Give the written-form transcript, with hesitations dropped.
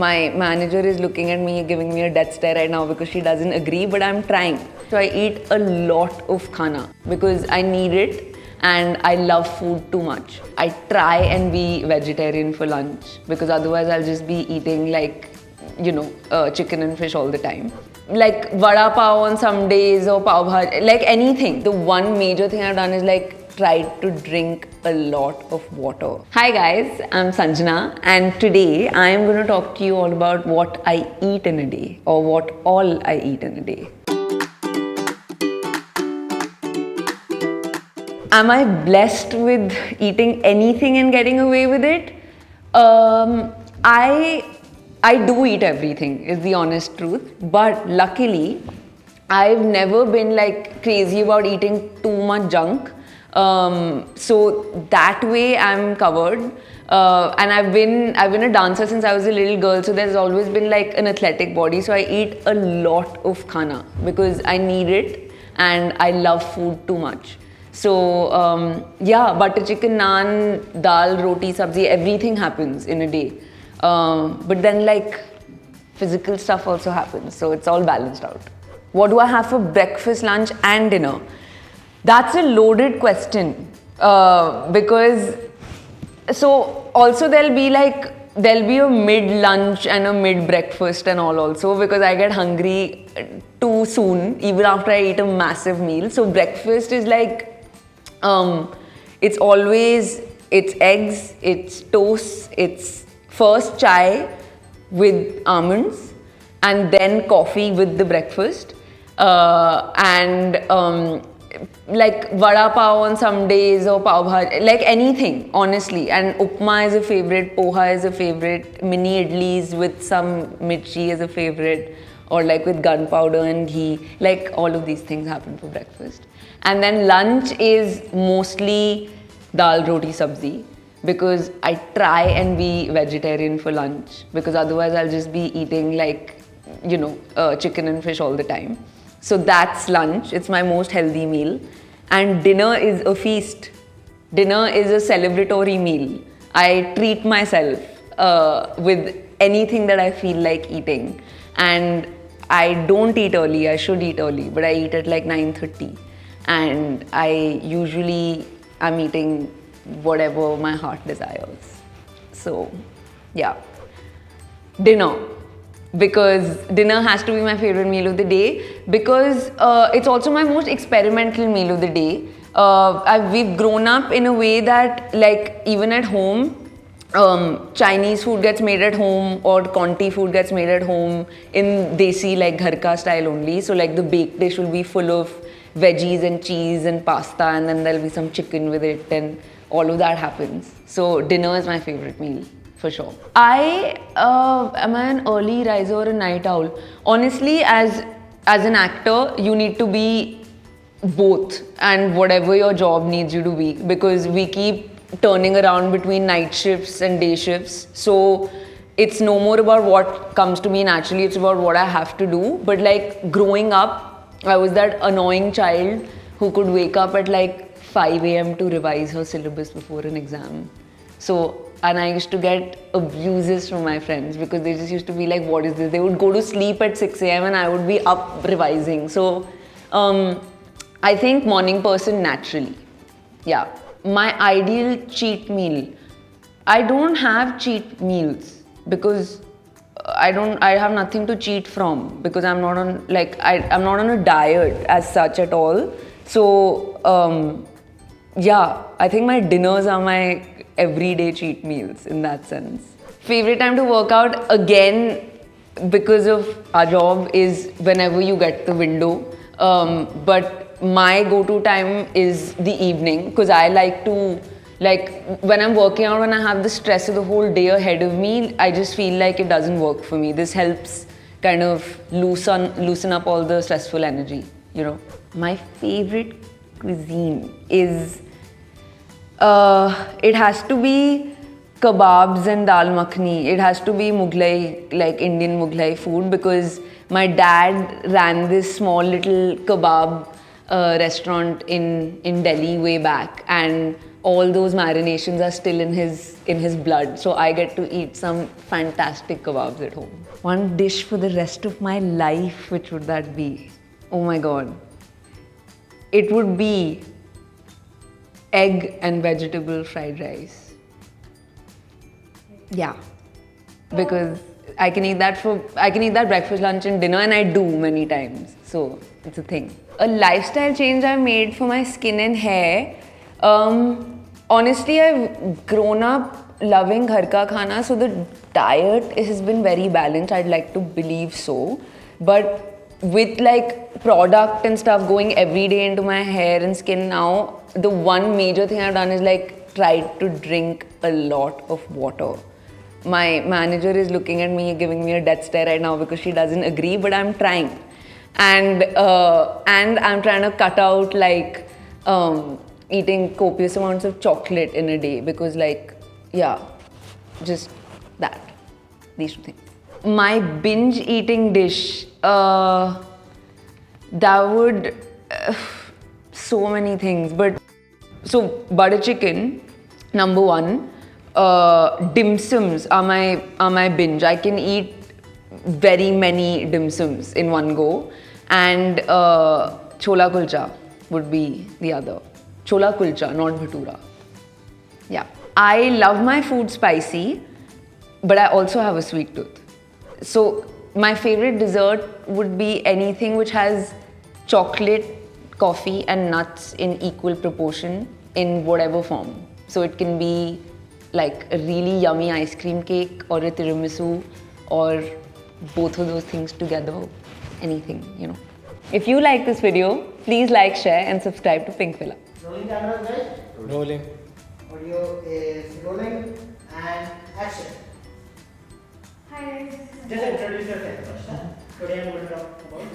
My manager is looking at me, giving me a death stare right now because she doesn't agree, but I'm trying. So I eat a lot of khana because I need it and I love food too much. I try and be vegetarian for lunch because otherwise I'll just be eating like, chicken and fish all the time. Like vada pav on some days or pav bhaji, like anything. The one major thing I've done is like tried to drink a lot of water. Hi guys, I'm Sanjana and today I am going to talk to you all about what I eat in a day or what all I eat in a day. Am I blessed with eating anything and getting away with it? I do eat everything, is the honest truth. But luckily, I've never been like crazy about eating too much junk. So that way I'm covered. And I've been a dancer since I was a little girl, so there's always been like an athletic body. So I eat a lot of khana because I need it and I love food too much. So butter chicken, naan, dal, roti, sabzi, everything happens in a day. But then like physical stuff also happens, so it's all balanced out. What do I have for breakfast, lunch and dinner? That's a loaded question because so also there'll be a mid-lunch and a mid-breakfast and all also because I get hungry too soon even after I eat a massive meal. So breakfast is like it's eggs, it's toast, it's first chai with almonds and then coffee with the breakfast like vada pav on some days or pav bhaji, like anything honestly. And upma is a favorite, poha is a favorite, mini idlis with some mirchi is a favorite, or like with gunpowder and ghee, like all of these things happen for breakfast. And then lunch is mostly dal, roti, sabzi because I try and be vegetarian for lunch because otherwise I'll just be eating like, chicken and fish all the time. So that's lunch, it's my most healthy meal. And dinner is a feast. Dinner is a celebratory meal. I treat myself with anything that I feel like eating. And I don't eat early, I should eat early, but I eat at like 9:30. And I usually am eating whatever my heart desires. So, yeah. Dinner. Because dinner has to be my favorite meal of the day because it's also my most experimental meal of the day. We've grown up in a way that like even at home, Chinese food gets made at home or Conti food gets made at home in desi like ghar ka style only. So like the baked dish will be full of veggies and cheese and pasta and then there'll be some chicken with it and all of that happens. So dinner is my favorite meal. For sure. Am I an early riser or a night owl? Honestly, as an actor, you need to be both and whatever your job needs you to be because we keep turning around between night shifts and day shifts. So it's no more about what comes to me naturally, it's about what I have to do. But like growing up, I was that annoying child who could wake up at like 5 a.m. to revise her syllabus before an exam. And I used to get abuses from my friends because they just used to be like, what is this? They would go to sleep at 6 a.m. and I would be up revising. So I think morning person naturally. Yeah. My ideal cheat meal. I don't have cheat meals because I have nothing to cheat from because I'm not on I'm not on a diet as such at all. So I think my dinners are my everyday cheat meals in that sense. Favorite time to work out, again, because of our job, is whenever you get the window. But my go-to time is the evening because I like to, when I'm working out, when I have the stress of the whole day ahead of me, I just feel like it doesn't work for me. This helps kind of loosen up all the stressful energy, My favorite cuisine is it has to be kebabs and dal makhani. It has to be Mughlai, like Indian Mughlai food because my dad ran this small little kebab restaurant in Delhi way back and all those marinations are still in his blood. So I get to eat some fantastic kebabs at home. One dish for the rest of my life, which would that be? Oh my god. It would be egg and vegetable fried rice. Yeah. Because I can eat that breakfast, lunch and dinner, and I do many times. So it's a thing. A lifestyle change I made for my skin and hair. Honestly, I've grown up loving ghar ka khana, so the diet has been very balanced. I'd like to believe so. But with like product and stuff going every day into my hair and skin now, the one major thing I've done is like tried to drink a lot of water. My manager is looking at me, giving me a death stare right now because she doesn't agree, but I'm trying. And I'm trying to cut out like eating copious amounts of chocolate in a day because like, yeah, just that. These two things. My binge eating dish, that would, so many things, but so butter chicken, number one. Dim sums are my binge. I can eat very many dim sums in one go, and chola kulcha would be the other. Chola kulcha, not bhatura. Yeah, I love my food spicy, but I also have a sweet tooth. So my favorite dessert would be anything which has chocolate, coffee and nuts in equal proportion in whatever form. So it can be like a really yummy ice cream cake or a tiramisu or both of those things together, anything, you know. If you like this video, please like, share and subscribe to Pinkvilla. Rolling cameras, guys. Rolling. Audio is rolling and action. Hi guys. Just introduce yourself first. Today I'm going to talk about